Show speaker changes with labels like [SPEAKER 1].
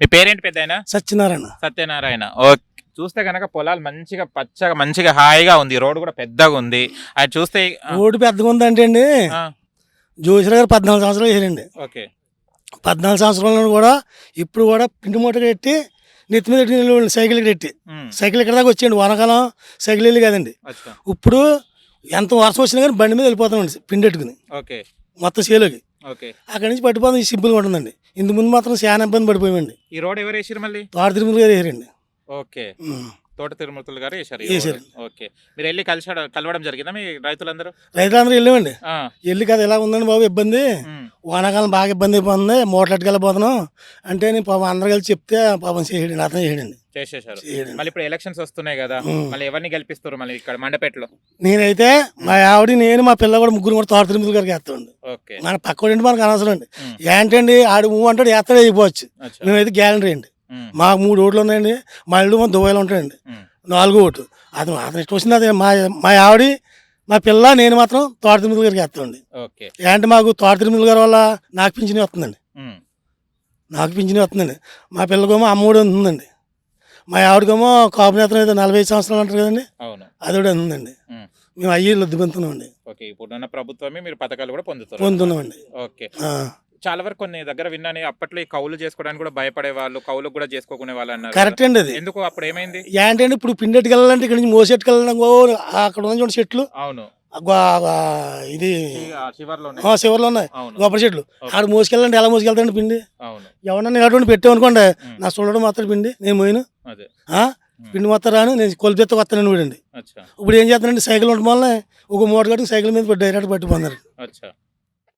[SPEAKER 1] మీ పేరేంటి పెద్దాయన?
[SPEAKER 2] సత్యనారాయణ.
[SPEAKER 1] సత్యనారాయణ. ఓకే. చూస్తే కనుక పొలాలు మంచిగా పచ్చగా మంచిగా హాయిగా ఉంది. రోడ్డు కూడా పెద్దగా ఉంది. అది చూస్తే
[SPEAKER 2] రోడ్డు పెద్దగా ఉందంటే అండి జోషిరావు గారు 14 సంవత్సరాలు వేసారండి.
[SPEAKER 1] ఓకే.
[SPEAKER 2] 14 సంవత్సరాలను కూడా ఇప్పుడు కూడా పిండి మూట కట్టి నెత్తి మీద పెట్టి సైకిల్ కట్టి సైకిల్ ఇక్కడ దాకా వచ్చేయండి. వానకాలం సైకిల్ వెళ్ళి కదండి. ఇప్పుడు ఎంత వర్షం వచ్చినా కానీ బండి మీద వెళ్ళిపోతామండి పిండి పెట్టుకుని.
[SPEAKER 1] ఓకే.
[SPEAKER 2] మొత్తం చేలోకి
[SPEAKER 1] ఓకే.
[SPEAKER 2] అక్కడి నుంచి పట్టిపోతాం. ఈ సింపుల్గా ఉంటుందండి. ఇంత ముందు మాత్రం చాలా ఇబ్బంది పడిపోయామండి.
[SPEAKER 1] ఈ రోడ్ ఎవరు వేసారు మళ్ళీ?
[SPEAKER 2] తోట తిరుమల గారు వేసారండి.
[SPEAKER 1] ఓకే. తోట తిరుమతులు గారు వేసారు. ఓకే. మీరు వెళ్ళి కలవడం జరిగిందా మీ రైతులందరూ?
[SPEAKER 2] రైతులందరూ వెళ్ళామండి. వెళ్ళి కదా ఇలా ఉందండి బాబు ఇబ్బంది, వానాకాలం బాగా ఇబ్బంది అయిపోతుంది, మూటలెట్టుకెళ్ళిపోతున్నాం అంటే నేను పాపం అందరు కలిసి చెప్తే పాపం చేయడండి, అతను చేయడండి.
[SPEAKER 1] చేసేసారు. మళ్ళీ ఇప్పుడు ఎలక్షన్స్ వస్తున్నాయి కదా, మళ్ళీ ఎవరిని గెలిపిస్తారు మళ్ళీ ఇక్కడ మండపేటలో?
[SPEAKER 2] నేనైతే మా ఆవిడ, నేను, మా పిల్ల కూడా ముగ్గురు కూడా తోట తిరుమల గారికి వేస్తామండి.
[SPEAKER 1] ఓకే.
[SPEAKER 2] మన పక్క మనకు అనవసరం అండి. ఏంటండి ఆడు అంటాడు వేస్తాడు అయిపోవచ్చు. మేమైతే గ్యారంటీ అండి. మాకు 3 ఓట్లు ఉన్నాయండి. మా ఇల్లు దుబాయ్లో ఉంటాయండి. 4వ ఓటు అతను ఇష్టం వచ్చింది. అదే మా ఆవిడ, మా పిల్ల, నేను మాత్రం తోట తిరుమల గారికి వేస్తామండి. ఏంటంటే మాకు తోట తిరుమల గారి వల్ల నాకు పింఛని వస్తుందండి. మా పిల్లకేమో అమ్మఒడి ఉంటుందండి. మా ఆవిడకేమో కాపు నేతలు అయితే 45 సంవత్సరాలు అంటారు కదండి, అది కూడా ఉందండి. మేము అయ్యి లబ్ధి పొందుతున్నామండి.
[SPEAKER 1] ఇప్పుడున్న ప్రభుత్వమే మీరు పథకాలు కూడా
[SPEAKER 2] పొందుతున్నామండి.
[SPEAKER 1] ఓకే. చాలా వరకు కొన్ని దగ్గర విన్నాను, అప్పట్లో ఈ కౌలు చేసుకోవడానికి కూడా భయపడే వాళ్ళు, కౌలు కూడా చేసుకోకునే వాళ్ళు అన్నారు.
[SPEAKER 2] కరెక్ట్ అండి. అది
[SPEAKER 1] ఎందుకు అప్పుడు ఏమైంది?
[SPEAKER 2] ఏంటంటే ఇప్పుడు పిండెట్టుకు వెళ్ళాలంటే ఇక్కడ నుంచి మోసెట్టుకెళ్ళాలి. అక్కడ ఉన్న చూడండి చెట్లు.
[SPEAKER 1] అవును.
[SPEAKER 2] ఇది
[SPEAKER 1] శివర్లో
[SPEAKER 2] ఉన్నాయి గొప్ప చెట్లు. ఆడ మోసుకెళ్ళండి, ఎలా మోసుకెళ్తాండి పిండి? ఎవరన్నా అటువంటి పెట్టామనుకోండి, నా చూడడం మాత్రం పిండి నేను పోయిన పిండి మొత్తం రాను, నేను కొలిపెత్త వస్తానని కూడా అండి. ఇప్పుడు ఏం చేస్తానండి, సైకిల్ ఉండడం వల్ల ఒక మూట కట్టి సైకిల్ మీద డైరెక్ట్ పట్టిపోతున్నారు.